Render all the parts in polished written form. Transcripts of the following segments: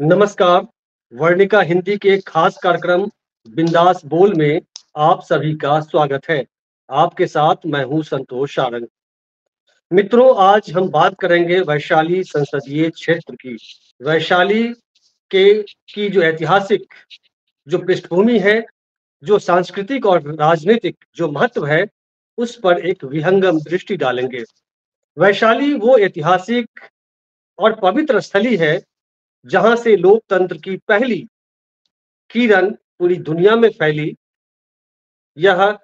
नमस्कार। वर्णिका हिंदी के खास कार्यक्रम बिंदास बोल में आप सभी का स्वागत है। आपके साथ मैं हूं संतोष सारंग। मित्रों, आज हम बात करेंगे वैशाली संसदीय क्षेत्र की। वैशाली के की जो ऐतिहासिक जो पृष्ठभूमि है, जो सांस्कृतिक और राजनीतिक जो महत्व है, उस पर एक विहंगम दृष्टि डालेंगे। वैशाली वो ऐतिहासिक और पवित्र स्थली है जहां से लोकतंत्र की पहली किरण पूरी दुनिया में फैली। यह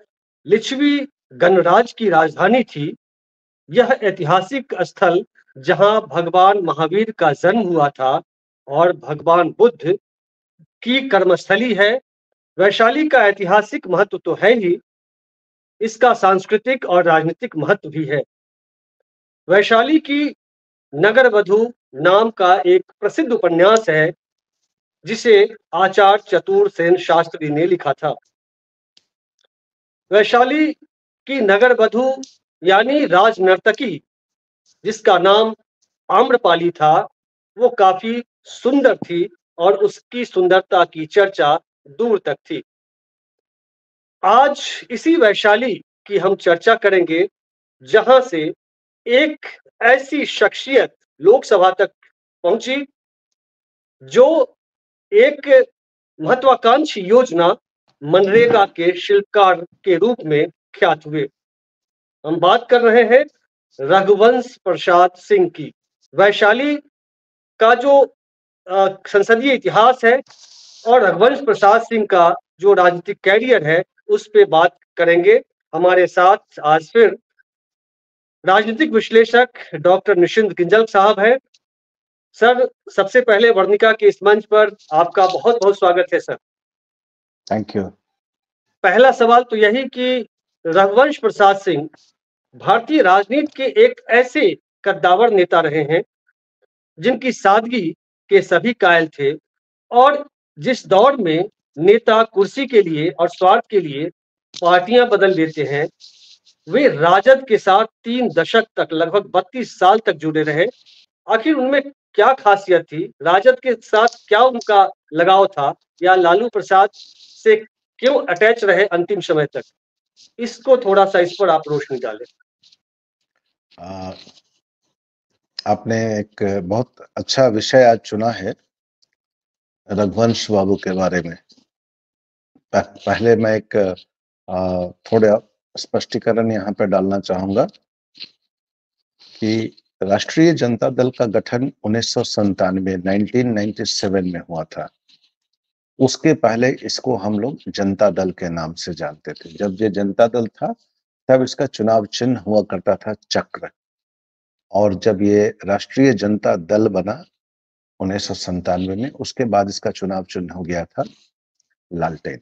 लिच्छवी गणराज्य की राजधानी थी। यह ऐतिहासिक स्थल जहां भगवान महावीर का जन्म हुआ था और भगवान बुद्ध की कर्मस्थली है। वैशाली का ऐतिहासिक महत्व तो है ही, इसका सांस्कृतिक और राजनीतिक महत्व भी है। वैशाली की नगर वधु नाम का एक प्रसिद्ध उपन्यास है जिसे आचार्य चतुर सेन शास्त्री ने लिखा था। वैशाली की नगर वधु यानी राजनर्तकी, जिसका नाम आम्रपाली था, वो काफी सुंदर थी और उसकी सुंदरता की चर्चा दूर तक थी। आज इसी वैशाली की हम चर्चा करेंगे जहां से एक ऐसी शख्सियत लोकसभा तक पहुंची जो एक महत्वाकांक्षी योजना मनरेगा के शिल्पकार के रूप में ख्यात हुए। हम बात कर रहे हैं रघुवंश प्रसाद सिंह की। वैशाली का जो संसदीय इतिहास है और रघुवंश प्रसाद सिंह का जो राजनीतिक कैरियर है, उस पे बात करेंगे। हमारे साथ आज फिर राजनीतिक विश्लेषक डॉक्टर निशिंत किंजल साहब हैं। सर, सबसे पहले वर्णिका के इस मंच पर आपका बहुत बहुत स्वागत है सर। Thank you. पहला सवाल तो यही कि रघुवंश प्रसाद सिंह भारतीय राजनीति के एक ऐसे कद्दावर नेता रहे हैं जिनकी सादगी के सभी कायल थे, और जिस दौर में नेता कुर्सी के लिए और स्वार्थ के लिए पार्टियां बदल देते हैं, वे राजद के साथ 3 दशक तक लगभग 32 साल तक जुड़े रहे। आखिर उनमें क्या खासियत थी? राजद के साथ क्या उनका लगाव था, या लालू प्रसाद से क्यों अटैच रहे अंतिम समय तक? इसको थोड़ा सा इस पर आप रोशनी डालें। आपने एक बहुत अच्छा विषय आज चुना है, रघुवंश बाबू के बारे में। पहले मैं एक थोड़ा स्पष्टीकरण यहाँ पे डालना चाहूंगा कि राष्ट्रीय जनता दल का गठन 1997 में हुआ था। उसके पहले इसको हम लोग जनता दल के नाम से जानते थे। जब ये जनता दल था तब इसका चुनाव चिन्ह हुआ करता था चक्र, और जब ये राष्ट्रीय जनता दल बना 1997 में, उसके बाद इसका चुनाव चिन्ह हो गया था लालटेन।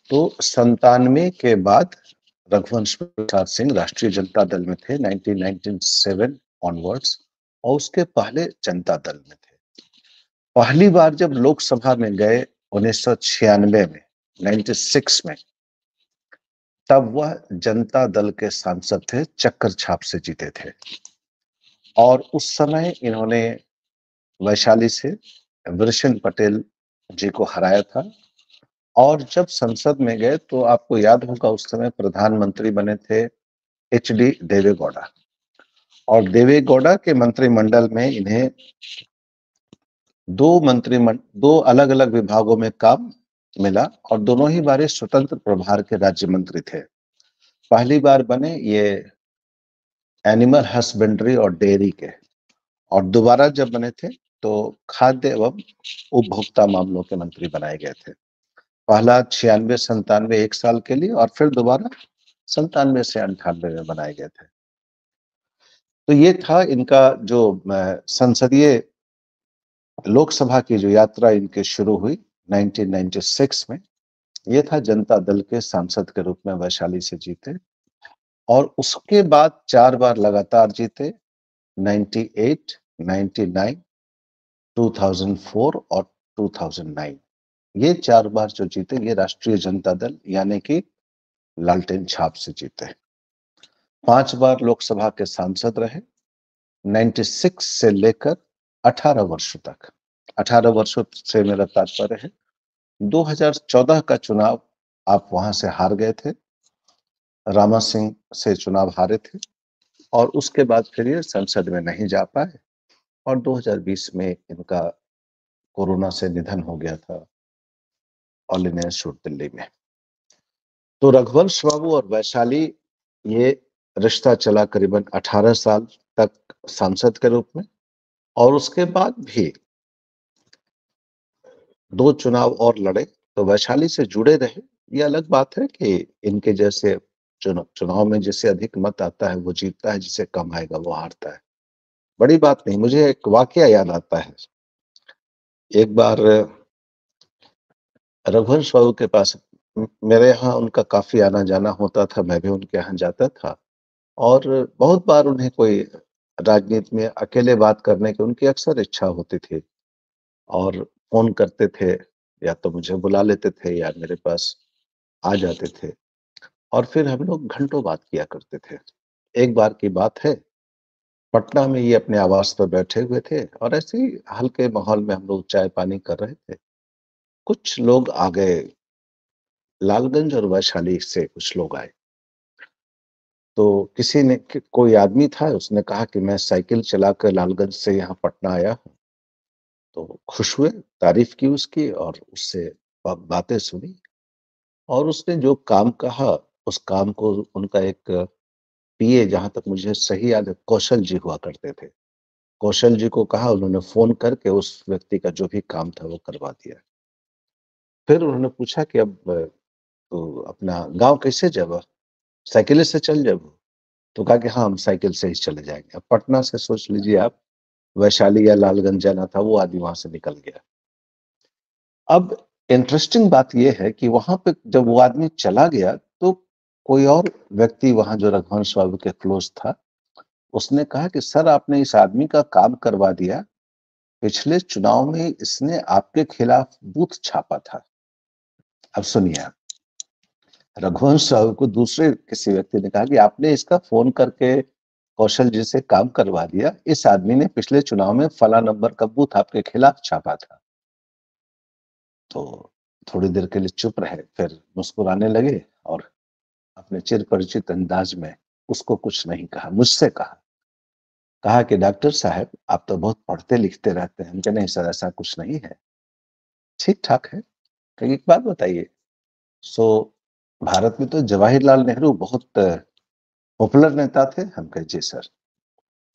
तो 97 के बाद रघुवंश प्रसाद सिंह राष्ट्रीय जनता दल में थे 1997 ऑनवर्ड्स, और उसके पहले जनता दल में थे। पहली बार जब लोकसभा में गए 1996 में, 96 में, तब वह जनता दल के सांसद थे, चक्कर छाप से जीते थे। और उस समय इन्होंने वैशाली से वृषण पटेल जी को हराया था। और जब संसद में गए तो आपको याद होगा उस समय प्रधानमंत्री बने थे HD देवेगौड़ा, और देवेगौड़ा के मंत्रिमंडल में इन्हें दो अलग अलग विभागों में काम मिला, और दोनों ही बार स्वतंत्र प्रभार के राज्य मंत्री थे। पहली बार बने ये एनिमल हस्बेंड्री और डेयरी के, और दोबारा जब बने थे तो खाद्य एवं उपभोक्ता मामलों के मंत्री बनाए गए थे। पहला 96-97 1 साल के लिए, और फिर दोबारा 97 से 98 में बनाए गए थे। तो ये था इनका जो संसदीय लोकसभा की जो यात्रा इनके शुरू हुई 1996 में। ये था जनता दल के सांसद के रूप में वैशाली से जीते, और उसके बाद 4 बार लगातार जीते, 98, 99, 2004 और 2009। ये 4 बार जो जीते, ये राष्ट्रीय जनता दल यानी कि लालटेन छाप से जीते। 5 बार लोकसभा के सांसद रहे 96 से लेकर 18 वर्ष तक। 18 वर्षों से मेरा तात्पर्य है। 2014 का चुनाव आप वहां से हार गए थे, रामा सिंह से चुनाव हारे थे और उसके बाद फिर ये संसद में नहीं जा पाए और 2020 में इनका कोरोना से निधन हो गया था ऑल इंडिया इंस्टीट्यूट दिल्ली में। तो रघुवंश बाबू और वैशाली, ये रिश्ता चला करीबन 18 साल तक सांसद के रूप में और उसके बाद भी 2 चुनाव और लड़े, तो वैशाली से जुड़े रहे। ये अलग बात है कि इनके जैसे चुनाव में जिसे अधिक मत आता है वो जीतता है, जिसे कम आएगा वो हारता है। बड़ी बात नहीं। मुझे एक वाकया याद आता है। एक बार रघुवंश बाबू के पास मेरे यहाँ उनका काफ़ी आना-जाना होता था, मैं भी उनके यहाँ जाता था और बहुत बार उन्हें कोई राजनीति में अकेले बात करने की उनकी अक्सर इच्छा होती थी और फ़ोन करते थे, या तो मुझे बुला लेते थे या मेरे पास आ जाते थे और फिर हम लोग घंटों बात किया करते थे। एक बार की बात है, पटना में ये अपने आवास पर बैठे हुए थे और ऐसे ही हल्के माहौल में हम लोग चाय-पानी कर रहे थे। कुछ लोग आ गए, लालगंज और वैशाली से कुछ लोग आए। तो किसी ने कोई आदमी था, उसने कहा कि मैं साइकिल चलाकर लालगंज से यहाँ पटना आया हूँ। तो खुश हुए, तारीफ़ की उसकी और उससे बातें सुनी और उसने जो काम कहा, उस काम को उनका एक पीए, जहाँ तक मुझे सही याद है, कौशल जी हुआ करते थे। कौशल जी को कहा, उन्होंने फ़ोन करके उस व्यक्ति का जो भी काम था वो करवा दिया। फिर उन्होंने पूछा कि अब तो अपना गाँव कैसे जाबा? साइकिले से चल जाबू? तो कहा कि हाँ, हम साइकिल से ही चले जाएँगे। अब पटना से सोच लीजिए आप, वैशाली या लालगंज जाना था, वो आदमी वहाँ से निकल गया। अब इंटरेस्टिंग बात ये है कि वहाँ पे जब वो आदमी चला गया, तो कोई और व्यक्ति वहाँ जो रघुवंश बाबू के क्लोज़ था, उसने कहा कि सर, आपने इस आदमी का काम करवा दिया। पिछले चुनाव में इसने आपके खिलाफ बूथ छापा था। अब सुनिए आप, रघुवंश साहू को दूसरे किसी व्यक्ति ने कहा कि आपने इसका फ़ोन करके कौशल जी से काम करवा दिया। इस आदमी ने पिछले चुनाव में फला नंबर का बूथ आपके खिलाफ छापा था। तो थोड़ी देर के लिए चुप रहे, फिर मुस्कुराने लगे और अपने चिरपरिचित अंदाज में उसको कुछ नहीं कहा, मुझसे कहा। कहा कि डॉक्टर साहब, आप तो बहुत पढ़ते-लिखते रहते हैं। हम कहे नहीं सर, ऐसा कुछ नहीं है। ठीक-ठाक है। कही एक बात बताइए, सो भारत में तो जवाहरलाल नेहरू बहुत पॉपुलर नेता थे? हम कहे जी सर।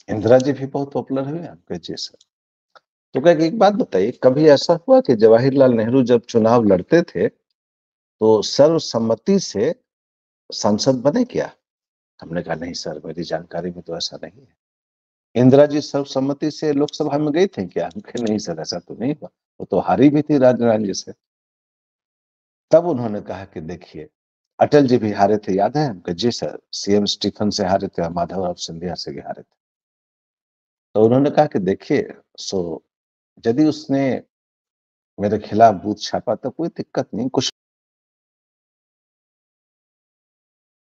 इंदिरा जी भी बहुत पॉपुलर हुए? हम कहे जी सर। तो कहा कि एक बात बताइए, कभी ऐसा हुआ कि जवाहरलाल नेहरू जब चुनाव लड़ते थे, तो सर्वसम्मति से सांसद बने क्या? हमने कहा नहीं सर, मेरी जानकारी में तो ऐसा नहीं है। इंदिरा जी सर्वसम्मति से लोकसभा में गई थी क्या? हम कहे नहीं सर, ऐसा तो नहीं हुआ। वो तो हारी भी थी राजनारायण जी से। तब उन्होंने कहा कि देखिए, अटल जी भी हारे थे, याद है? हम कहे जी सर, सीएम स्टीफन से हारे थे और माधवराव सिंधिया से भी हारे थे। तो उन्होंने कहा कि देखिए, यदि उसने मेरे खिलाफ बूथ छापा तो कोई दिक्कत नहीं, कुछ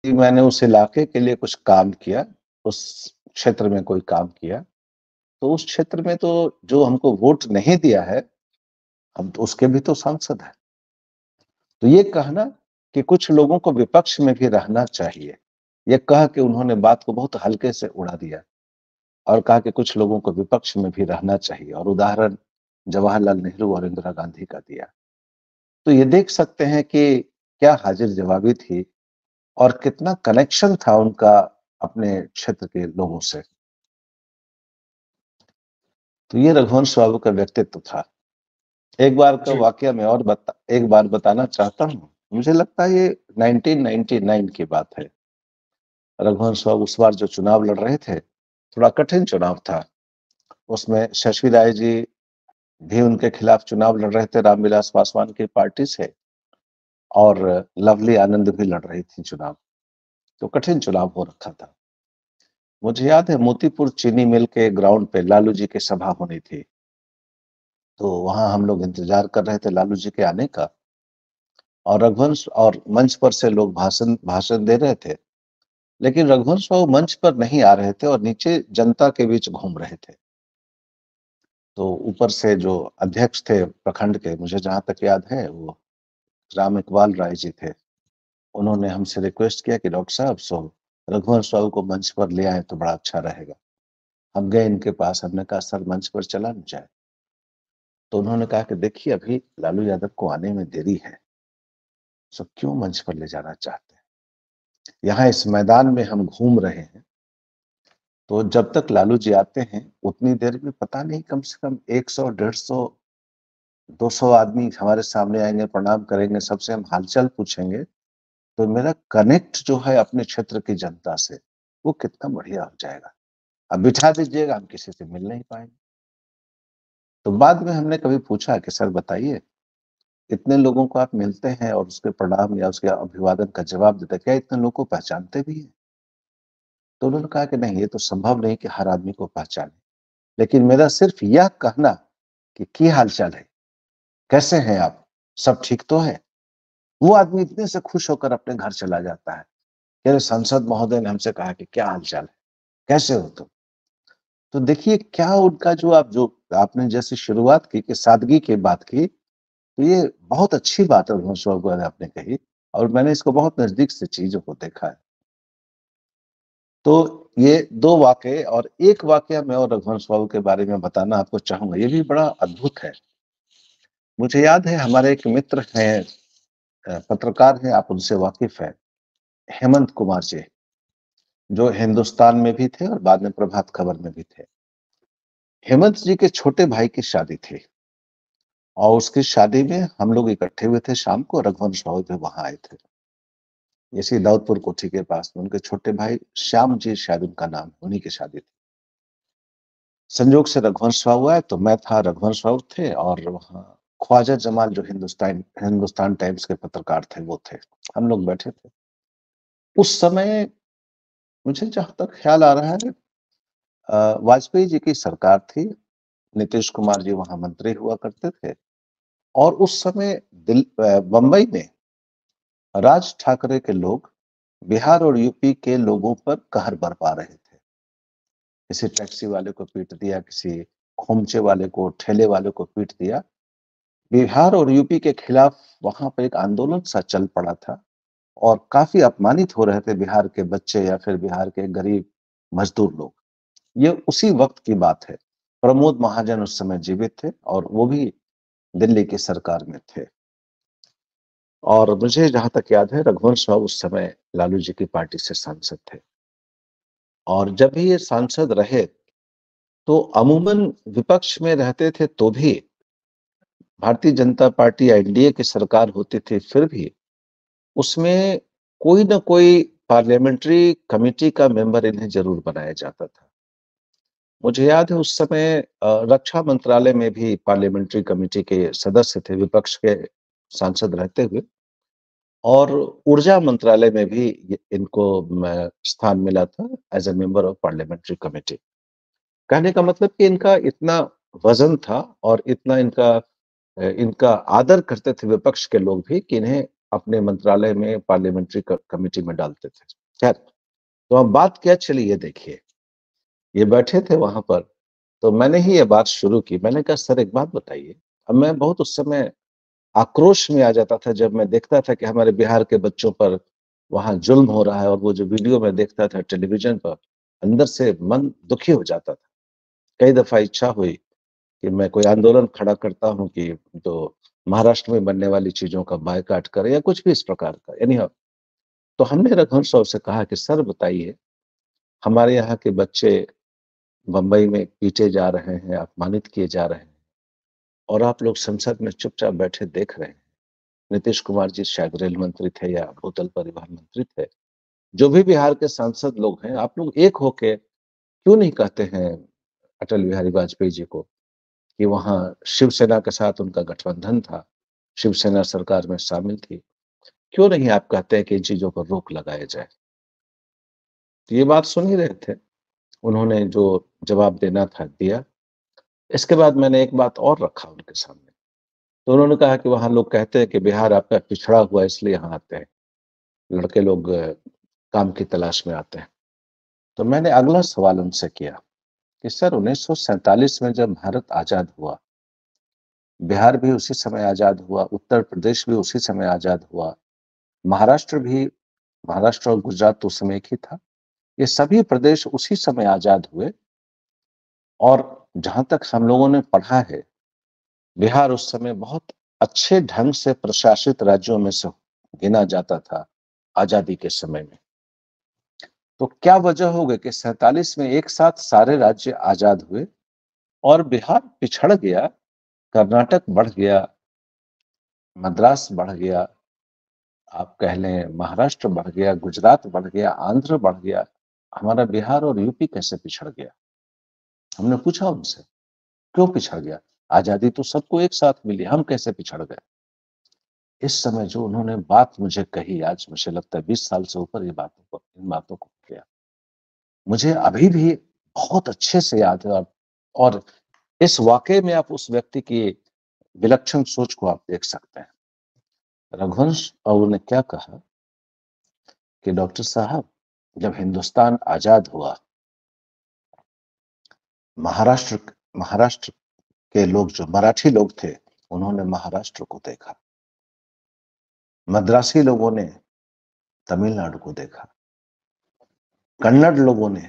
मैंने उस इलाके के लिए कुछ काम किया, उस क्षेत्र में कोई काम किया, तो उस क्षेत्र में तो जो हमको वोट नहीं दिया है, हम तो उसके भी तो सांसद हैं। तो ये कहना कि कुछ लोगों को विपक्ष में भी रहना चाहिए, ये कह के उन्होंने बात को बहुत हल्के से उड़ा दिया और कहा कि कुछ लोगों को विपक्ष में भी रहना चाहिए और उदाहरण जवाहरलाल नेहरू और इंदिरा गांधी का दिया। तो ये देख सकते हैं कि क्या हाजिर-जवाबी थी और कितना कनेक्शन था उनका अपने क्षेत्र के लोगों से। तो ये रघुवंश बाबू का व्यक्तित्व था। एक बार का जी। वाकया मैं और एक बार बताना चाहता हूँ। मुझे लगता है ये 1999 की बात है। रघुवंश बाबू उस बार जो चुनाव लड़ रहे थे, थोड़ा कठिन चुनाव था। उसमें शशि राय जी भी उनके खिलाफ चुनाव लड़ रहे थे रामविलास पासवान की पार्टी से और लवली आनंद भी लड़ रही थी चुनाव। तो कठिन चुनाव हो रखा था। मुझे याद है मोतीपुर चीनी मिल के ग्राउंड पे लालू जी की सभा होनी थी। तो वहाँ हम लोग इंतज़ार कर रहे थे लालू जी के आने का और रघुवंश और मंच पर से लोग भाषण भाषण दे रहे थे। लेकिन रघुवंश बाबू मंच पर नहीं आ रहे थे और नीचे जनता के बीच घूम रहे थे। तो ऊपर से जो अध्यक्ष थे प्रखंड के, मुझे जहाँ तक याद है वो राम इकबाल राय जी थे, उन्होंने हमसे रिक्वेस्ट किया कि डॉक्टर साहब रघुवंश साहब को मंच पर ले आए तो बड़ा अच्छा रहेगा। हम गए इनके पास, हमने कहा सर मंच पर चला न जाए। तो उन्होंने कहा कि देखिए अभी लालू यादव को आने में देरी है, सो क्यों मंच पर ले जाना चाहते हैं? यहाँ इस मैदान में हम घूम रहे हैं, तो जब तक लालू जी आते हैं उतनी देर में पता नहीं कम से कम 100, 150, 200 आदमी हमारे सामने आएंगे, प्रणाम करेंगे, सबसे हम हालचाल पूछेंगे, तो मेरा कनेक्ट जो है अपने क्षेत्र की जनता से वो कितना बढ़िया हो जाएगा। अब बिठा दीजिएगा, हम किसी से मिल नहीं पाएंगे। तो बाद में हमने कभी पूछा कि सर बताइए, इतने लोगों को आप मिलते हैं और उसके प्रणाम या उसके अभिवादन का जवाब देते हैं, क्या इतने लोगों को पहचानते भी हैं? तो उन्होंने कहा कि नहीं, ये तो संभव नहीं कि हर आदमी को पहचाने, लेकिन मेरा सिर्फ यह कहना कि क्या हालचाल है, कैसे हैं आप, सब ठीक तो है, वो आदमी इतने से खुश होकर अपने घर चला जाता है। कह रहे सांसद महोदय ने हमसे कहा कि क्या हालचाल है, कैसे हो तुम? तो देखिए क्या उनका जो आपने जैसे शुरुआत की कि सादगी की बात की, तो ये बहुत अच्छी बात है रघुवंश बाबू आपने कही, और मैंने इसको बहुत नजदीक से चीजों को देखा है। तो ये 2 वाक़ये, और एक वाक़या मैं और रघुवंश बाबू के बारे में बताना आपको चाहूँगा, ये भी बड़ा अद्भुत है। मुझे याद है हमारे एक मित्र हैं, पत्रकार हैं, आप उनसे वाकिफ़ हैं, हेमंत कुमार जी, जो हिंदुस्तान में भी थे और बाद में प्रभात खबर में भी थे। हेमंत जी के छोटे भाई की शादी थी और उसकी शादी में हम लोग इकट्ठे हुए थे शाम को, रघुवंश बाबू भी वहाँ आए थे। इसी दाऊदपुर कोठी के पास में उनके छोटे भाई श्याम जी शायद उनका नाम, उन्हीं की शादी थी। संजोग से रघुवंश राव हुआ है तो मैं था, रघुवंश राव थे और वहाँ ख्वाजा जमाल जो हिंदुस्तान टाइम्स के पत्रकार थे वो थे। हम लोग बैठे थे। उस समय मुझे जहाँ तक ख्याल आ रहा है वाजपेयी जी की सरकार थी, नीतीश कुमार जी वहाँ मंत्री हुआ करते थे और उस समय बम्बई में राज ठाकरे के लोग बिहार और यूपी के लोगों पर कहर बरपा रहे थे। किसी टैक्सी वाले को पीट दिया, किसी खोमचे वाले को, ठेले वाले को पीट दिया। बिहार और यूपी के खिलाफ वहां पर एक आंदोलन सा चल पड़ा था और काफी अपमानित हो रहे थे बिहार के बच्चे या फिर बिहार के गरीब मजदूर लोग। ये उसी वक्त की बात है। प्रमोद महाजन उस समय जीवित थे और वो भी दिल्ली की सरकार में थे। और मुझे जहां तक याद है रघुवंश राव उस समय लालू जी की पार्टी से सांसद थे और जब भी ये सांसद रहे तो अमूमन विपक्ष में रहते थे तो भी भारतीय जनता पार्टी एनडीए की सरकार होती थी, फिर भी उसमें कोई ना कोई पार्लियामेंट्री कमेटी का मेंबर इन्हें जरूर बनाया जाता था। मुझे याद है उस समय रक्षा मंत्रालय में भी पार्लियामेंट्री कमेटी के सदस्य थे विपक्ष के सांसद रहते हुए, और ऊर्जा मंत्रालय में भी इनको स्थान मिला था as a member of parliamentary committee. कहने का मतलब कि इनका इतना वजन था और इतना इनका आदर करते थे विपक्ष के लोग भी कि इन्हें अपने मंत्रालय में पार्लियामेंट्री कमेटी में डालते थे। खैर, तो अब बात क्या चली ये देखिए, ये बैठे थे वहां पर, तो मैंने ही ये बात शुरू की। मैंने कहा सर एक बात बताइए, अब मैं बहुत उस समय आक्रोश में आ जाता था जब मैं देखता था कि हमारे बिहार के बच्चों पर वहां जुल्म हो रहा है, और वो जो वीडियो में देखता था टेलीविजन पर, अंदर से मन दुखी हो जाता था। कई दफा इच्छा हुई कि मैं कोई आंदोलन खड़ा करता हूँ कि तो महाराष्ट्र में बनने वाली चीजों का बायकॉट करे या कुछ भी इस प्रकार का। यानी तो हमने रघुवंश साहब से कहा कि सर बताइए, हमारे यहाँ के बच्चे बम्बई में पीटे जा रहे हैं, अपमानित किए जा रहे हैं, और आप लोग संसद में चुपचाप बैठे देख रहे हैं। नीतीश कुमार जी शायद रेल मंत्री थे या भूतल परिवहन मंत्री थे। जो भी बिहार के सांसद लोग हैं, आप लोग एक होके क्यों नहीं कहते हैं अटल बिहारी वाजपेयी जी को कि वहाँ शिवसेना के साथ उनका गठबंधन था, शिवसेना सरकार में शामिल थी। क्यों नहीं आप कहते हैं कि इन चीज़ों पर रोक लगाया जाए? तो ये बात सुन ही रहे थे। उन्होंने जो जवाब देना था दिया। इसके बाद मैंने एक बात और रखा उनके सामने। तो उन्होंने कहा कि वहाँ लोग कहते हैं कि बिहार आपका पिछड़ा हुआ इसलिए यहाँ आते हैं। लड़के लोग काम की तलाश में आते हैं। तो मैंने अगला सवाल उनसे किया कि सर 1947 में जब भारत आजाद हुआ, बिहार भी उसी समय आजाद हुआ, उत्तर प्रदेश भी उसी समय आजाद हुआ, महाराष्ट्र भी, महाराष्ट्र और गुजरात तो उस समय एक ही था। ये सभी प्रदेश उसी समय आजाद हुए और जहां तक हम लोगों ने पढ़ा है, बिहार उस समय बहुत अच्छे ढंग से प्रशासित राज्यों में से गिना जाता था आजादी के समय में। तो क्या वजह हो गई कि 47 में एक साथ सारे राज्य आजाद हुए और बिहार पिछड़ गया, कर्नाटक बढ़ गया, मद्रास बढ़ गया, आप कह लें महाराष्ट्र बढ़ गया, गुजरात बढ़ गया, आंध्र बढ़ गया, हमारा बिहार और यूपी कैसे पिछड़ गया? हमने पूछा उनसे, क्यों पिछड़ गया? आजादी तो सबको एक साथ मिली, हम कैसे पिछड़ गए? इस समय जो उन्होंने बात मुझे कही, आज मुझे लगता है 20 साल से ऊपर इन बातों को किया, मुझे अभी भी बहुत अच्छे से याद है। और इस वाकये में आप उस व्यक्ति की विलक्षण सोच को आप देख सकते हैं। रघुवंश बाबू ने क्या कहा कि डॉक्टर साहब, जब हिंदुस्तान आजाद हुआ, महाराष्ट्र महाराष्ट्र के लोग, जो मराठी लोग थे, उन्होंने महाराष्ट्र को देखा, मद्रासी लोगों ने तमिलनाडु को देखा, कन्नड़ लोगों ने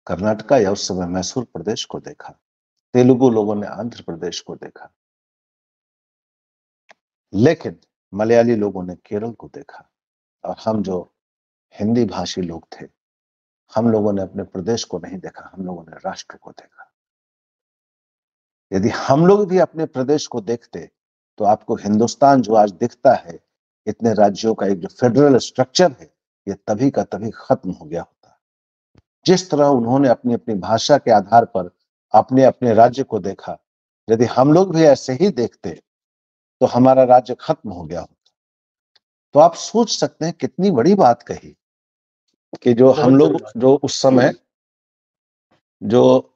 कर्नाटका या उस समय मैसूर प्रदेश को देखा, तेलुगु लोगों ने आंध्र प्रदेश को देखा, लेकिन मलयाली लोगों ने केरल को देखा। और हम जो हिंदी भाषी लोग थे, हम लोगों ने अपने प्रदेश को नहीं देखा, हम लोगों ने राष्ट्र को देखा। यदि हम लोग भी अपने प्रदेश को देखते तो आपको हिंदुस्तान जो आज दिखता है, इतने राज्यों का एक जो फेडरल स्ट्रक्चर है, ये तभी का तभी खत्म हो गया होता। जिस तरह उन्होंने अपनी अपनी भाषा के आधार पर अपने अपने राज्य को देखा, यदि हम लोग भी ऐसे ही देखते तो हमारा राज्य खत्म हो गया होता। तो आप सोच सकते हैं कितनी बड़ी बात कही कि जो हम लोग, जो उस समय जो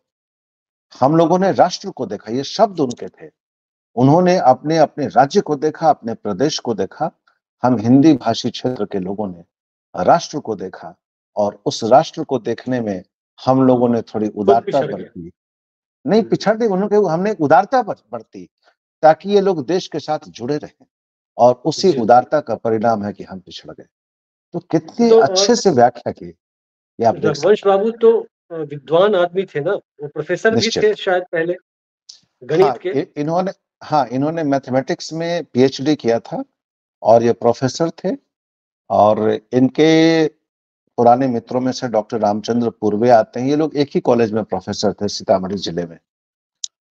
हम लोगों ने राष्ट्र को देखा, ये शब्द उनके थे। उन्होंने अपने अपने राज्य को देखा, अपने प्रदेश को देखा। हम हिंदी भाषी क्षेत्र के लोगों ने राष्ट्र को देखा और उस राष्ट्र को देखने में हम लोगों ने थोड़ी उदारता बरती। नहीं पिछड़ गए, उन्होंने हमने उदारता बरती ताकि ये लोग देश के साथ जुड़े रहें, और उसी उदारता का परिणाम है कि हम पिछड़ गए। तो कितने अच्छे से व्याख्या की ये आप देख सकते हैं। रघुवंश बाबू तो विद्वान आदमी थे ना, वो प्रोफेसर भी थे शायद पहले गणित के। इन्होंने मैथमेटिक्स में पीएचडी किया था और ये प्रोफेसर थे। और इनके पुराने मित्रों में से डॉक्टर रामचंद्र पूर्वे आते हैं। ये लोग एक ही कॉलेज में प्रोफेसर थे सीतामढ़ी जिले में।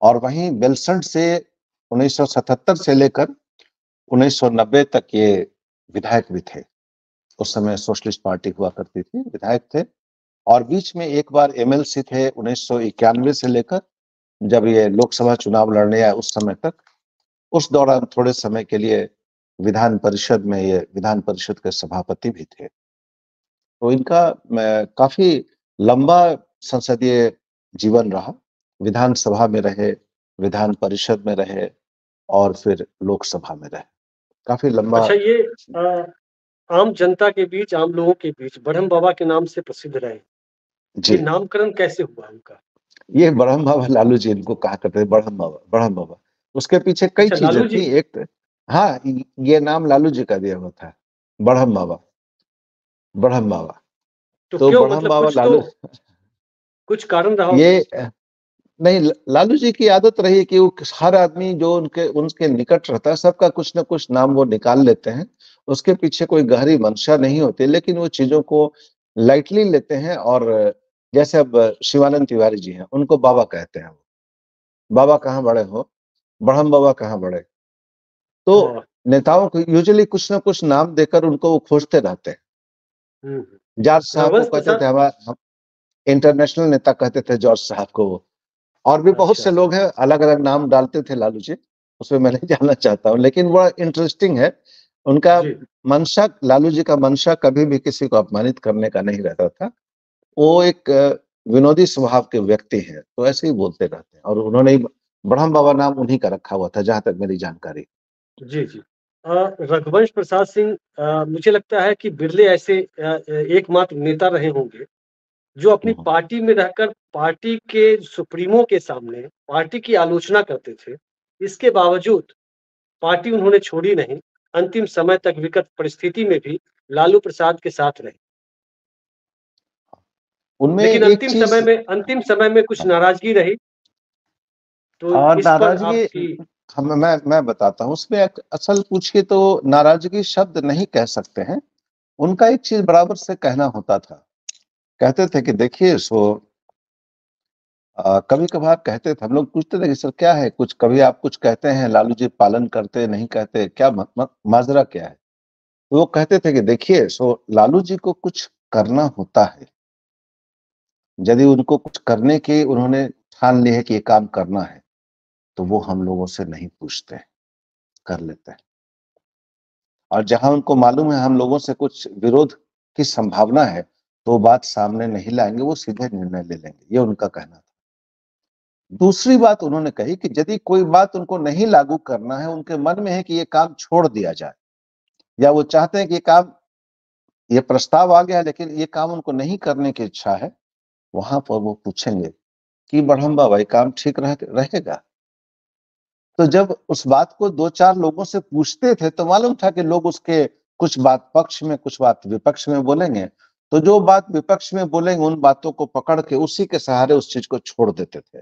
और वहीं बेलसंड से 1977 से लेकर 1990 तक ये विधायक भी थे। उस समय सोशलिस्ट पार्टी हुआ करती थी, विधायक थे। और बीच में एक बार एमएलसी थे 1991 से लेकर जब ये लोकसभा चुनाव लड़ने आए उस समय तक। उस दौरान थोड़े समय के लिए विधान परिषद में ये विधान परिषद के सभापति भी थे। तो इनका काफी लंबा संसदीय जीवन रहा। विधानसभा में रहे, विधान परिषद में रहे और फिर लोकसभा में रहे, काफी लंबा। अच्छा, ये आम जनता के बीच, आम लोगों के बीच ब्रह्म बाबा के नाम से प्रसिद्ध रहे। ये नामकरण कैसे हुआ उनका? ये ब्रह्म बाबा लालू जी इनको कहा करते थे, ब्रह्म बाबा। उसके पीछे कई चीजें थी। एक हाँ, ये नाम लालू जी का दिया हुआ था, ब्रह्म बाबा। तो क्यों, ब्रह्म मतलब बाबा कुछ लालू, कुछ कारण रहा ये नहीं, लालू जी की आदत रही कि वो हर आदमी जो उनके निकट रहता है, सबका कुछ ना कुछ नाम वो निकाल लेते हैं। उसके पीछे कोई गहरी मंशा नहीं होती, लेकिन वो चीजों को लाइटली लेते हैं। और जैसे अब शिवानंद तिवारी जी हैं, उनको बाबा कहते हैं। बाबा कहाँ बड़े हो, ब्रह्म बाबा कहाँ बड़े। तो नेताओं को यूजुअली कुछ ना कुछ नाम देकर उनको वो खोजते रहते हैं। जॉर्ज साहब को कहते थे, हमारा इंटरनेशनल नेता कहते थे जॉर्ज साहब को वो। और भी बहुत से लोग हैं, अलग अलग नाम डालते थे लालू जी, उसमें मैं नहीं जानना चाहता हूँ। लेकिन बड़ा इंटरेस्टिंग है उनका मंशा। लालू जी का मंशा कभी भी किसी को अपमानित करने का नहीं रहता था। वो एक विनोदी स्वभाव के व्यक्ति हैं, तो ऐसे ही बोलते रहते हैं। और उन्होंने ब्रह्म बाबा नाम उन्हीं का रखा हुआ था, जहां तक मेरी जानकारी। जी जी। रघुवंश प्रसाद सिंह, मुझे लगता है कि बिरले ऐसे एकमात्र नेता रहे होंगे जो अपनी पार्टी में रहकर पार्टी के सुप्रीमो के सामने पार्टी की आलोचना करते थे। इसके बावजूद पार्टी उन्होंने छोड़ी नहीं, अंतिम समय तक विकट परिस्थिति में भी लालू प्रसाद के साथ रहे। उनमें लेकिन एक चीज अंतिम समय में कुछ नाराजगी रही, तो और इस पर नाराजगी आपकी हम मैं बताता हूँ उसमें असल पूछिए तो नाराजगी शब्द नहीं कह सकते हैं। उनका एक चीज बराबर से कहना होता था। कहते थे कि देखिए सो कभी कभार कहते थे, हम लोग पूछते थे कि सर क्या है, कुछ कभी आप कुछ कहते हैं लालू जी पालन करते नहीं कहते, क्या माजरा क्या है। तो वो कहते थे कि देखिए सो लालू जी को कुछ करना होता है, यदि उनको कुछ करने की उन्होंने ठान ली है कि ये काम करना है, तो वो हम लोगों से नहीं पूछते हैं, कर लेते हैं। और जहां उनको मालूम है हम लोगों से कुछ विरोध की संभावना है, तो बात सामने नहीं लाएंगे, वो सीधे निर्णय ले लेंगे। ये उनका कहना था। दूसरी बात उन्होंने कही कि यदि कोई बात उनको नहीं लागू करना है, उनके मन में है कि ये काम छोड़ दिया जाए, या वो चाहते हैं कि ये काम, ये प्रस्ताव आ गया है लेकिन ये काम उनको नहीं करने की इच्छा है, वहां पर वो पूछेंगे कि बढ़म बाबा ये काम ठीक रहेगा। तो जब उस बात को दो चार लोगों से पूछते थे तो मालूम था कि लोग उसके कुछ बात पक्ष में कुछ बात विपक्ष में बोलेंगे, तो जो बात विपक्ष में बोलेंगे उन बातों को पकड़ के उसी के सहारे उस चीज को छोड़ देते थे।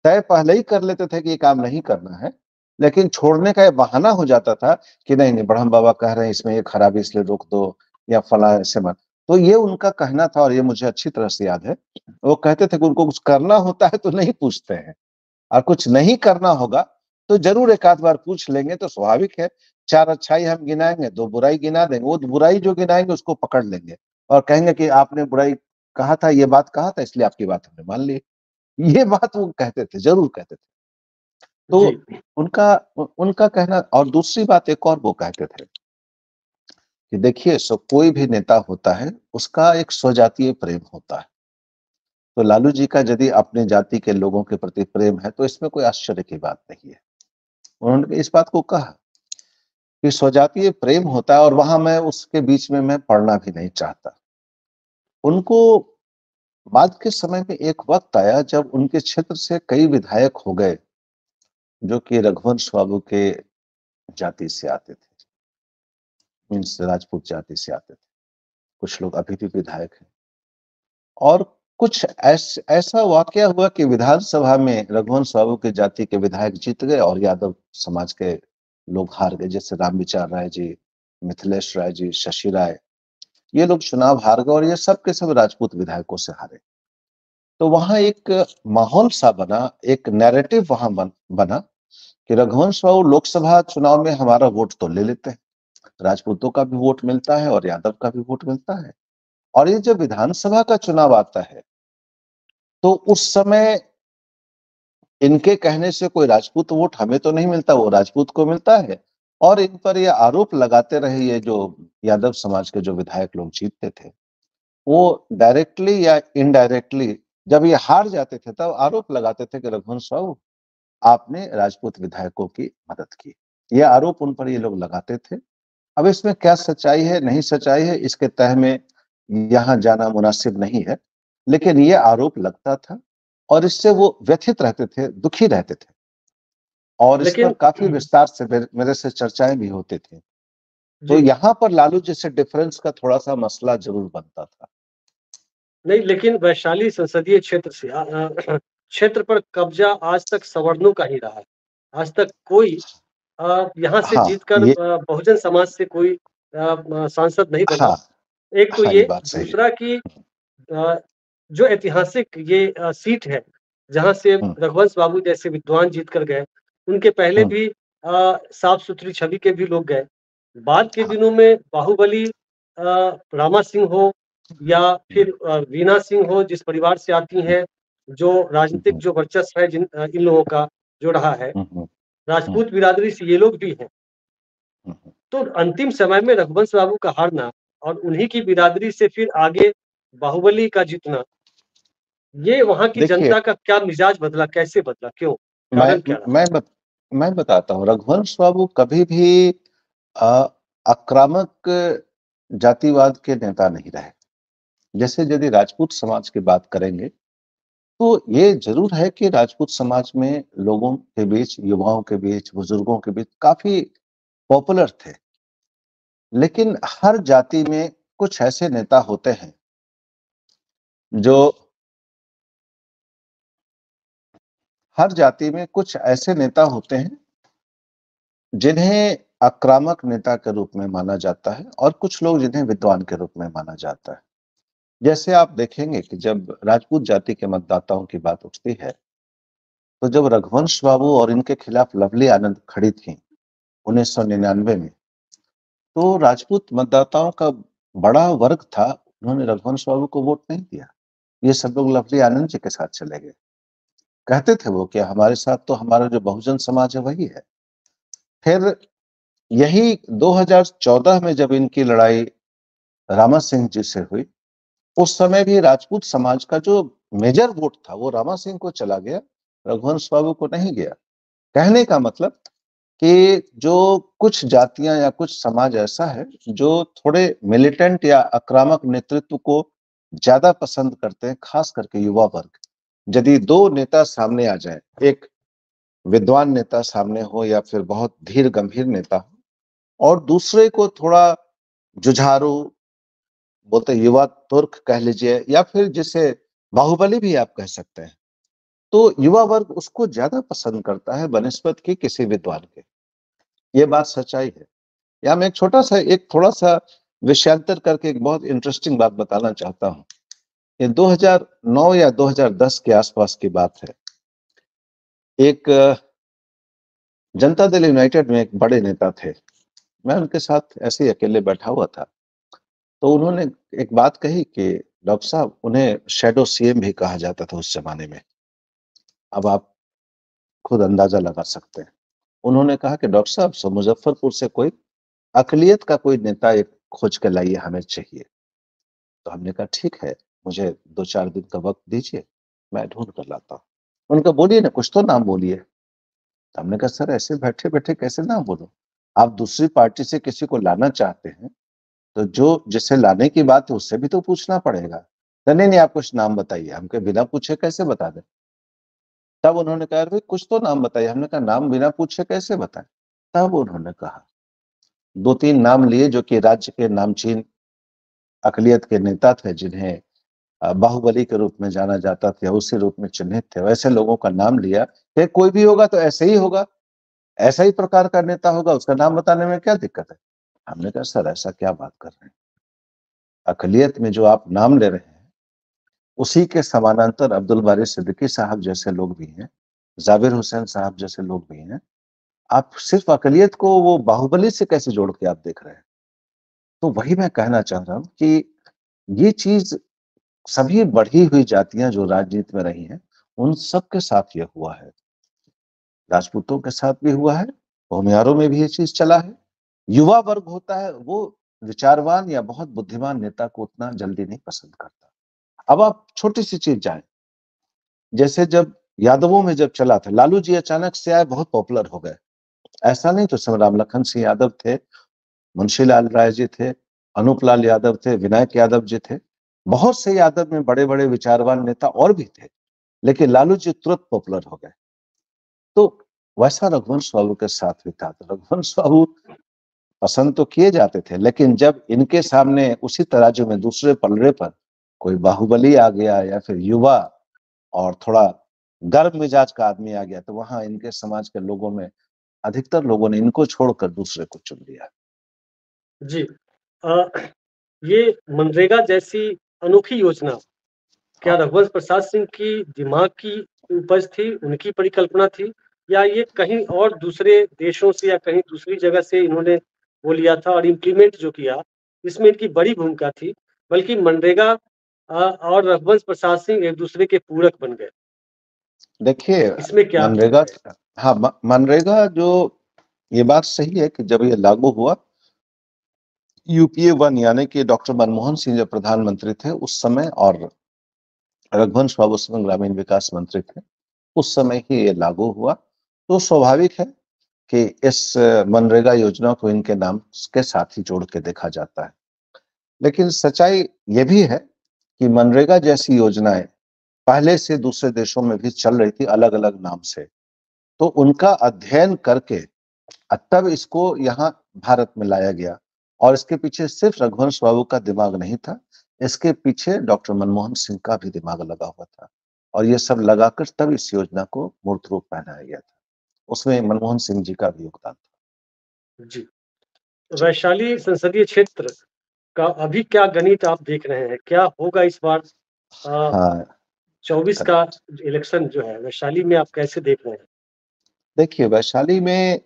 तय पहले ही कर लेते थे कि ये काम नहीं करना है, लेकिन छोड़ने का ये बहाना हो जाता था कि नहीं नहीं ब्रह्म बाबा कह रहे हैं इसमें ये खराबी इसलिए रोक दो, या फला ऐसे मत। तो ये उनका कहना था और ये मुझे अच्छी तरह से याद है। वो कहते थे कि उनको कुछ करना होता है तो नहीं पूछते हैं, और कुछ नहीं करना होगा तो जरूर एक आध बार पूछ लेंगे, तो स्वाभाविक है। चार अच्छाई हम गिनाएंगे, दो बुराई गिना देंगे, वो बुराई जो गिनाएंगे उसको पकड़ लेंगे और कहेंगे कि आपने बुराई कहा था, ये बात कहा था, इसलिए आपकी बात हमने मान ली। ये बात वो कहते थे, जरूर कहते थे। तो जी, उनका उनका कहना, और दूसरी बात एक और वो कहते थे कि देखिए सो कोई भी नेता होता है उसका एक स्वजातीय प्रेम होता है। तो लालू जी का यदि अपने जाति के लोगों के प्रति प्रेम है तो इसमें कोई आश्चर्य की बात नहीं है। उन्होंने इस बात को कहा कि स्वजातीय प्रेम होता है, और वहां मैं उसके बीच में मैं पढ़ना भी नहीं चाहता। उनको बाद के समय में एक वक्त आया जब उनके क्षेत्र से कई विधायक हो गए जो कि रघुवंश बाबू के जाति से आते थे, मीन्स राजपूत जाति से आते थे। कुछ लोग अभी भी विधायक हैं। और कुछ ऐसा वाकया हुआ कि विधानसभा में रघुवंश बाबू के जाति के विधायक जीत गए और यादव समाज के लोग हार गए, जैसे रामविचार राय जी, मिथिलेश राय जी, शशि राय, ये लोग चुनाव हार गए और ये सब के सब राजपूत विधायकों से हारे। तो वहां एक माहौल सा बना, एक नैरेटिव वहां बना कि रघुवंश बाबू लोकसभा चुनाव में हमारा वोट तो ले लेते हैं, राजपूतों का भी वोट मिलता है और यादव का भी वोट मिलता है, और ये जब विधानसभा का चुनाव आता है तो उस समय इनके कहने से कोई राजपूत वोट हमें तो नहीं मिलता, वो राजपूत को मिलता है। और इन पर ये आरोप लगाते रहे, ये जो यादव समाज के जो विधायक लोग जीतते थे, वो डायरेक्टली या इनडायरेक्टली जब ये हार जाते थे तब आरोप लगाते थे कि रघुवंश साहू आपने राजपूत विधायकों की मदद की। ये आरोप उन पर ये लोग लगाते थे। अब इसमें क्या सच्चाई है नहीं सच्चाई है इसके तह में यहाँ जाना मुनासिब नहीं है, लेकिन ये आरोप लगता था और इससे वो व्यथित रहते थे, दुखी रहते थे, और इस पर लेकिन काफी विस्तार से मेरे से चर्चाएं भी होती थी। तो जी, यहाँ पर लालू जी से डिफरेंस का थोड़ा सा मसला जरूर बनता था। नहीं, लेकिन वैशाली संसदीय क्षेत्र से क्षेत्र पर कब्जा आज तक सवर्णों का ही रहा है। आज तक कोई यहाँ से हाँ जीतकर ये बहुजन समाज से कोई सांसद नहीं बना। हाँ एक तो हाँ ये ये, बात सही है। दूसरा कि अ, जो ऐतिहासिक ये सीट है, जहाँ से हम्म रघुवंश बाबू जैसे विद्वान जीत कर गए, उनके पहले हम्म भी साफ-सुथरी छवि के भी लोग गए। बाद के हाँ दिनों में बाहुबली रामा सिंह हो या हम्म फिर वीणा सिंह हो, जिस परिवार से आती हैं, जो राजनीतिक हम्म जो वर्चस्व है इन लोगों का जो रहा है, हम्म हम्म हम्म राजपूत बिरादरी से ये लोग भी हैं। हम्म। तो अंतिम समय में रघुवंश बाबू का हारना और उन्हीं की बिरादरी से फिर आगे बाहुबली का जीतना, ये वहाँ की देखिए जनता का क्या मिजाज बदला, कैसे बदला, क्यों? कारण क्या मैं रहा? मैं बत, मैं बताता हूँ, रघुवंश बाबू कभी भी अ, आक्रामक जातिवाद के नेता नहीं रहे। जैसे यदि राजपूत समाज की बात करेंगे, तो ये ज़रूर है कि राजपूत समाज में लोगों के बीच, युवाओं के बीच, बुजुर्गों के बीच काफ़ी पॉपुलर थे। लेकिन हर जाति में कुछ ऐसे नेता होते हैं, जो हर जाति में कुछ ऐसे नेता होते हैं, जिन्हें आक्रामक नेता के रूप में माना जाता है और कुछ लोग जिन्हें विद्वान के रूप में माना जाता है। जैसे आप देखेंगे कि जब राजपूत जाति के मतदाताओं की बात उठती है, तो जब रघुवंश बाबू और इनके खिलाफ लवली आनंद खड़ी थी 1999 में, तो राजपूत मतदाताओं का बड़ा वर्ग था, उन्होंने रघुवंश बाबू को वोट नहीं दिया। ये सब लोग लवली आनंद जी के साथ चले गए। कहते थे वो कि हमारे साथ तो हमारा जो बहुजन समाज है वही है। फिर यही 2014 में जब इनकी लड़ाई रामा सिंह जी से हुई, उस समय भी राजपूत समाज का जो मेजर वोट था वो रामा सिंह को चला गया, रघुवंश बाबू को नहीं गया। कहने का मतलब कि जो कुछ जातियां या कुछ समाज ऐसा है जो थोड़े मिलिटेंट या आक्रामक नेतृत्व को ज्यादा पसंद करते हैं, खास करके युवा वर्ग। यदि दो नेता सामने आ जाए, एक विद्वान नेता सामने हो या फिर बहुत धीर गंभीर नेता हो, और दूसरे को थोड़ा जुझारू, बोलते युवा तुर्क कह लीजिए या फिर जिसे बाहुबली भी आप कह सकते हैं, तो युवा वर्ग उसको ज्यादा पसंद करता है बनिस्बत की किसी विद्वान के। ये बात सच्चाई है। या मैं एक छोटा सा, एक थोड़ा सा विषयांतर करके एक बहुत इंटरेस्टिंग बात बताना चाहता हूँ। ये 2009 या 2010 के आसपास की बात है। एक जनता दल यूनाइटेड में एक बड़े नेता थे, मैं उनके साथ ऐसे ही अकेले बैठा हुआ था, तो उन्होंने एक बात कही कि डॉक्टर साहब, उन्हें शैडो सीएम भी कहा जाता था उस जमाने में। अब आप खुद अंदाजा लगा सकते हैं। उन्होंने कहा कि डॉक्टर साहब, सो मुजफ्फरपुर से कोई अकलियत का कोई नेता एक खोज के लाइए, हमें चाहिए। तो हमने कहा ठीक है, मुझे 2-4 दिन का वक्त दीजिए, मैं ढूंढ कर लाता हूँ। उनका बोलिए ना, कुछ तो नाम बोलिए। तो हमने कहा सर, ऐसे बैठे बैठे कैसे नाम बोलूं? आप दूसरी पार्टी से किसी को लाना चाहते हैं, तो जो जिसे लाने की बात है उससे भी तो पूछना पड़ेगा। तो नहीं नहीं, आप कुछ नाम बताइए। हमके बिना पूछे कैसे बता दें? तब उन्होंने कहा, भाई कुछ तो नाम बताइए। हमने कहा नाम बिना पूछे कैसे बताएं? तब उन्होंने कहा, 2-3 नाम लिए जो कि राज्य के नामचीन अकलियत के नेता थे, जिन्हें बाहुबली के रूप में जाना जाता था या उसी रूप में चिन्हित थे, वैसे लोगों का नाम लिया कि कोई भी होगा तो ऐसे ही होगा, ऐसा ही प्रकार का नेता होगा, उसका नाम बताने में क्या दिक्कत है? हमने कहा सर, ऐसा क्या बात कर रहे हैं? अकलियत में जो आप नाम ले रहे हैं, उसी के समानांतर अब्दुल बारी सिद्दीकी साहब जैसे लोग भी हैं, जाबिर हुसैन साहब जैसे लोग भी हैं। आप सिर्फ अकलियत को वो बाहुबली से कैसे जोड़ के आप देख रहे हैं? तो वही मैं कहना चाह रहा हूँ कि ये चीज सभी बढ़ी हुई जातियां जो राजनीति में रही हैं, उन सब के साथ ये हुआ है। राजपूतों के साथ भी हुआ है, भूमिहारों में भी ये चीज चला है। युवा वर्ग होता है, वो विचारवान या बहुत बुद्धिमान नेता को उतना जल्दी नहीं पसंद करता। अब आप छोटी सी चीज जाएं, जैसे जब यादवों में जब चला था, लालू जी अचानक से आए, बहुत पॉपुलर हो गए। ऐसा नहीं, तो समय राम लखन सिंह यादव थे, मुंशीलाल राय जी थे, अनूप लाल यादव थे, विनायक यादव जी थे, बहुत से यादव में बड़े बड़े विचारवान नेता और भी थे, लेकिन लालू जी तुरंत पॉपुलर हो गए। तो वैसा रघुवंश बाबू के साथ भी था। तो रघुवंश बाबू पसंद तो किए जाते थे, लेकिन जब इनके सामने उसी तराजू में दूसरे पलड़े पर कोई बाहुबली आ गया या फिर युवा और थोड़ा गर्म मिजाज का आदमी आ गया, तो वहां इनके समाज के लोगों में अधिकतर लोगों ने इनको छोड़कर दूसरे को चुन लिया। जी। अ, ये मनरेगा जैसी अनोखी योजना क्या हाँ, रघुवंश प्रसाद सिंह की दिमाग की उपज थी, उनकी परिकल्पना थी, या ये कहीं और दूसरे देशों से या कहीं दूसरी जगह से इन्होंने वो लिया था और इम्प्लीमेंट जो किया, इसमें इनकी बड़ी भूमिका थी, बल्कि मनरेगा और रघुवंश प्रसाद सिंह एक दूसरे के पूरक बन गए। देखिए इसमें क्या आप मनरेगा, मानते हैं? हाँ मनरेगा जो, ये बात सही है कि जब ये लागू हुआ, यूपीए 1 यानी कि डॉक्टर मनमोहन सिंह जब प्रधानमंत्री थे उस समय, और रघुवंश बाबू उस समय ग्रामीण विकास मंत्री थे, उस समय ही ये लागू हुआ। तो स्वाभाविक है कि इस मनरेगा योजना को इनके नाम के साथ ही जोड़ के देखा जाता है। लेकिन सच्चाई ये भी है कि मनरेगा जैसी योजनाएं पहले से दूसरे देशों में भी चल रही थी अलग अलग नाम से, तो उनका अध्ययन करके तब इसको यहाँ भारत में लाया गया। और इसके पीछे सिर्फ रघुवंश बाबू का दिमाग नहीं था, इसके पीछे डॉक्टर मनमोहन सिंह का भी दिमाग लगा हुआ था, और ये सब लगाकर तब इस योजना को मूर्त रूप पहनाया गया था। उसमें मनमोहन सिंह जी का भी योगदान था। जी। वैशाली संसदीय क्षेत्र का अभी क्या गणित आप देख रहे हैं? क्या होगा इस बार हाँ, 24 का इलेक्शन जो है वैशाली में, आप कैसे देख रहे हैं? देखिए वैशाली में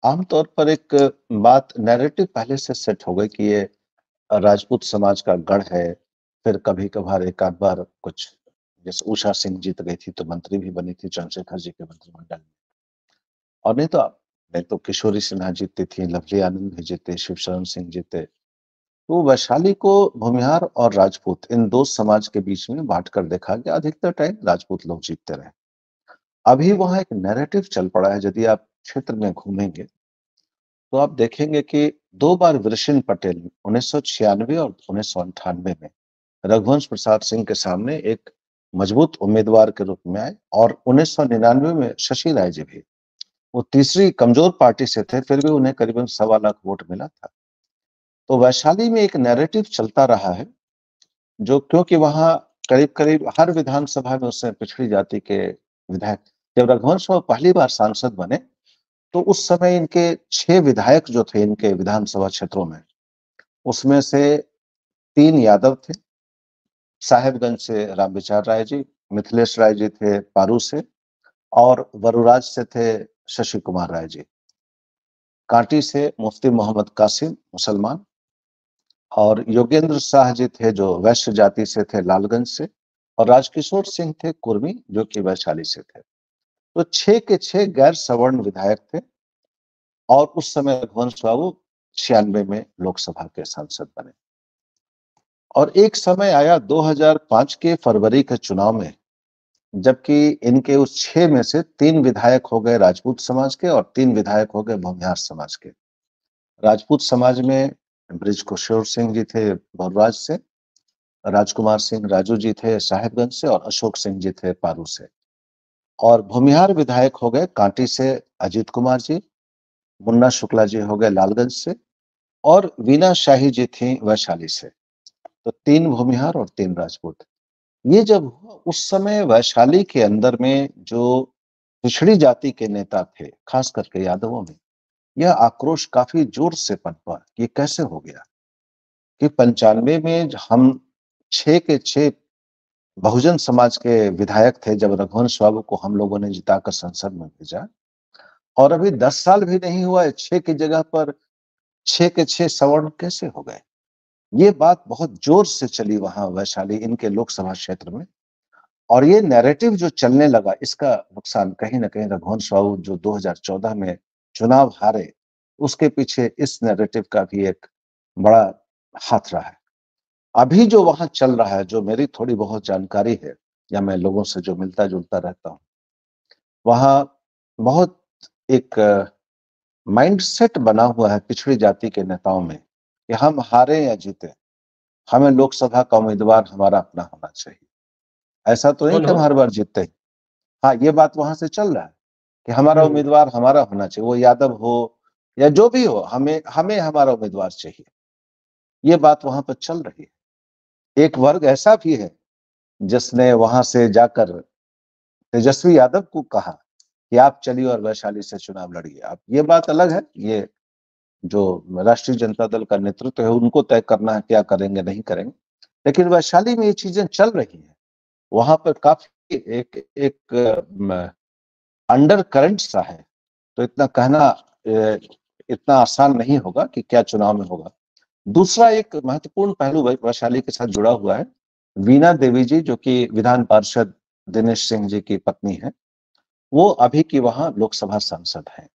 आमतौर पर एक बात नैरेटिव पहले से सेट हो गई कि ये राजपूत समाज का गढ़ है। फिर कभी-कभार एक आध बार कुछ, जैसे उषा सिंह जीत गई थी तो मंत्री भी बनी थी चंद्रशेखर जी के मंत्रिमंडल में। और नहीं तो किशोरी सिन्हा जीती थी, लवली आनंद भी जीते, शिवशरण सिंह जीते। तो वैशाली को भूमिहार और राजपूत इन दो समाज के बीच में बांटकर देखा गया। अधिकतर टाइम राजपूत लोग जीतते रहे। अभी वहाँ एक नैरेटिव चल पड़ा है। यदि आप क्षेत्र में घूमेंगे तो आप देखेंगे कि 2 बार वृषिण पटेल 1996 और 1998 में रघुवंश प्रसाद सिंह के सामने एक मजबूत उम्मीदवार के रूप में आए, और 1999 में शशि राय जी भी, वो तीसरी कमजोर पार्टी से थे, फिर भी उन्हें करीबन 1.25 लाख वोट मिला था। तो वैशाली में एक नैरेटिव चलता रहा है, जो क्योंकि वहाँ करीब-करीब हर विधानसभा में उस समय पिछड़ी जाति के विधायक, जब रघुवंश वो पहली बार सांसद बने, तो उस समय इनके 6 विधायक जो थे इनके विधानसभा क्षेत्रों में, उसमें से 3 यादव थे। साहेबगंज से रामविचार राय जी, मिथिलेश राय जी थे पारू से, और वरुराज से थे शशि कुमार राय जी। कांटी से मुफ्ती मोहम्मद कासिम मुसलमान, और योगेंद्र शाह जी थे जो वैश्य जाति से थे लालगंज से, और राजकिशोर सिंह थे कुर्मी जो कि वैशाली से थे। तो 6 के 6 गैर सवर्ण विधायक थे, और उस समय रघुवंश बाबू 96 में लोकसभा के सांसद बने। और एक समय आया 2005 के फरवरी के चुनाव में, जबकि इनके उस 6 में से 3 विधायक हो गए राजपूत समाज के और 3 विधायक हो गए भूमिहार समाज के। राजपूत समाज में बृजकिशोर सिंह जी थे भरवाज से, राजकुमार सिंह राजू जी थे साहेबगंज से, और अशोक सिंह जी थे पारू से। और भूमिहार विधायक हो गए कांटी से अजीत कुमार जी, मुन्ना शुक्ला जी हो गए लालगंज से, और वीना शाही जी थी वैशाली से। तो 3 भूमिहार और 3 राजपूत। ये जब हुआ उस समय वैशाली के अंदर में जो पिछड़ी जाति के नेता थे, खास करके यादवों में, यह आक्रोश काफी जोर से पनपा। ये कैसे हो गया कि 95 में हम 6 के 6 बहुजन समाज के विधायक थे, जब रघुवंश बाबू को हम लोगों ने जिताकर संसद में भेजा, और अभी 10 साल भी नहीं हुआ है, 6 की जगह पर 6 के 6 सवर्ण कैसे हो गए? ये बात बहुत जोर से चली वहां वैशाली इनके लोकसभा क्षेत्र में। और ये नैरेटिव जो चलने लगा, इसका नुकसान कहीं न कहीं रघुवंश बाबू जो 2014 में चुनाव हारे, उसके पीछे इस नैरेटिव का भी एक बड़ा हाथ रहा है। अभी जो वहाँ चल रहा है, जो मेरी थोड़ी बहुत जानकारी है, या मैं लोगों से जो मिलता-जुलता रहता हूँ, वहाँ बहुत एक माइंडसेट बना हुआ है पिछड़ी जाति के नेताओं में कि हम हारे या जीते, हमें लोकसभा का उम्मीदवार हमारा अपना होना चाहिए। ऐसा तो नहीं कौन कि हम हो? हर बार जीतते हैं। हाँ, ये बात वहाँ से चल रहा है कि हमारा हम्म। उम्मीदवार हमारा होना चाहिए, वो यादव हो या जो भी हो, हमें हमें हमारा उम्मीदवार चाहिए। ये बात वहाँ पर चल रही है। एक वर्ग ऐसा भी है जिसने वहाँ से जाकर तेजस्वी यादव को कहा कि आप चलिए और वैशाली से चुनाव लड़िए। अब ये बात अलग है, ये जो राष्ट्रीय जनता दल का नेतृत्व है उनको तय करना है क्या करेंगे नहीं करेंगे, लेकिन वैशाली में ये चीजें चल रही हैं। वहां पर काफी एक एक अंडर करंट सा है। तो इतना कहना इतना आसान नहीं होगा कि क्या चुनाव में होगा। दूसरा एक महत्वपूर्ण पहलू वैशाली के साथ जुड़ा हुआ है। वीणा देवी जी जो कि विधान पार्षद दिनेश सिंह जी की पत्नी है, वो अभी की वहां लोकसभा सांसद हैं।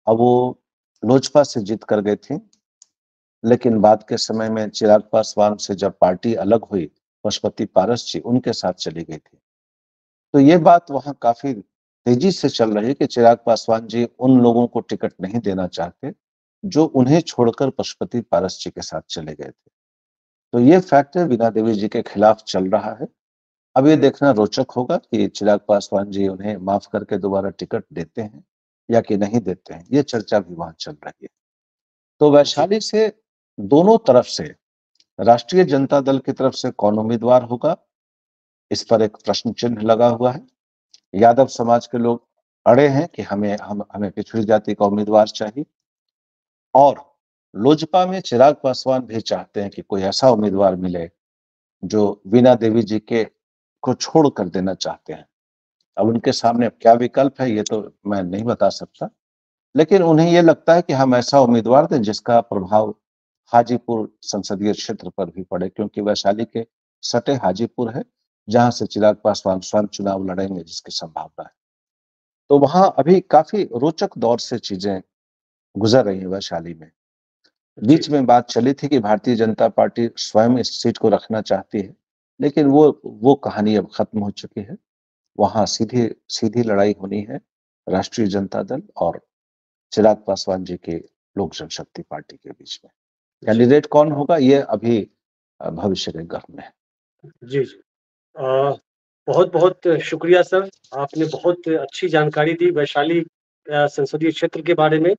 अब वो लोजपा से जीत कर गई थी, लेकिन बाद के समय में चिराग पासवान से जब पार्टी अलग हुई, पशुपति पारस जी उनके साथ चली गई थी। तो ये बात वहां काफी तेजी से चल रही है कि चिराग पासवान जी उन लोगों को टिकट नहीं देना चाहते जो उन्हें छोड़कर पशुपति पारस जी के साथ चले गए थे। तो ये फैक्ट वीणा देवी जी के खिलाफ चल रहा है। अब ये देखना रोचक होगा कि चिराग पासवान जी उन्हें माफ करके दोबारा टिकट देते हैं या कि नहीं देते हैं, ये चर्चा भी वहां चल रही है। तो वैशाली से दोनों तरफ से, राष्ट्रीय जनता दल की तरफ से कौन उम्मीदवार होगा, इस पर एक प्रश्न चिन्ह लगा हुआ है। यादव समाज के लोग अड़े हैं कि हमें पिछड़ी जाति का उम्मीदवार चाहिए, और लोजपा में चिराग पासवान भी चाहते हैं कि कोई ऐसा उम्मीदवार मिले जो वीणा देवी जी के को छोड़ कर देना चाहते हैं। अब उनके सामने क्या विकल्प है ये तो मैं नहीं बता सकता, लेकिन उन्हें ये लगता है कि हम ऐसा उम्मीदवार दें जिसका प्रभाव हाजीपुर संसदीय क्षेत्र पर भी पड़े, क्योंकि वैशाली के सटे हाजीपुर है जहां से चिराग पासवान स्वयं चुनाव लड़ेंगे, जिसकी संभावना है। तो वहां अभी काफी रोचक दौर से चीजें गुजर रही है वैशाली में। बीच में बात चली थी कि भारतीय जनता पार्टी स्वयं इस सीट को रखना चाहती है, लेकिन वो कहानी अब खत्म हो चुकी है। वहां सीधी सीधी लड़ाई होनी है राष्ट्रीय जनता दल और चिराग पासवान जी के लोक जनशक्ति पार्टी के बीच में। कैंडिडेट कौन होगा ये अभी भविष्य के गर्भ में है। जी जी। बहुत बहुत शुक्रिया सर, आपने बहुत अच्छी जानकारी दी वैशाली संसदीय क्षेत्र के बारे में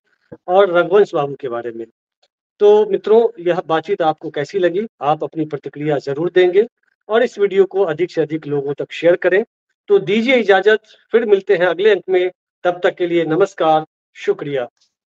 और रघुवंश बाबू के बारे में। तो मित्रों, यह बातचीत आपको कैसी लगी? आप अपनी प्रतिक्रिया जरूर देंगे और इस वीडियो को अधिक से अधिक लोगों तक शेयर करें। तो दीजिए इजाजत, फिर मिलते हैं अगले अंक में। तब तक के लिए नमस्कार, शुक्रिया।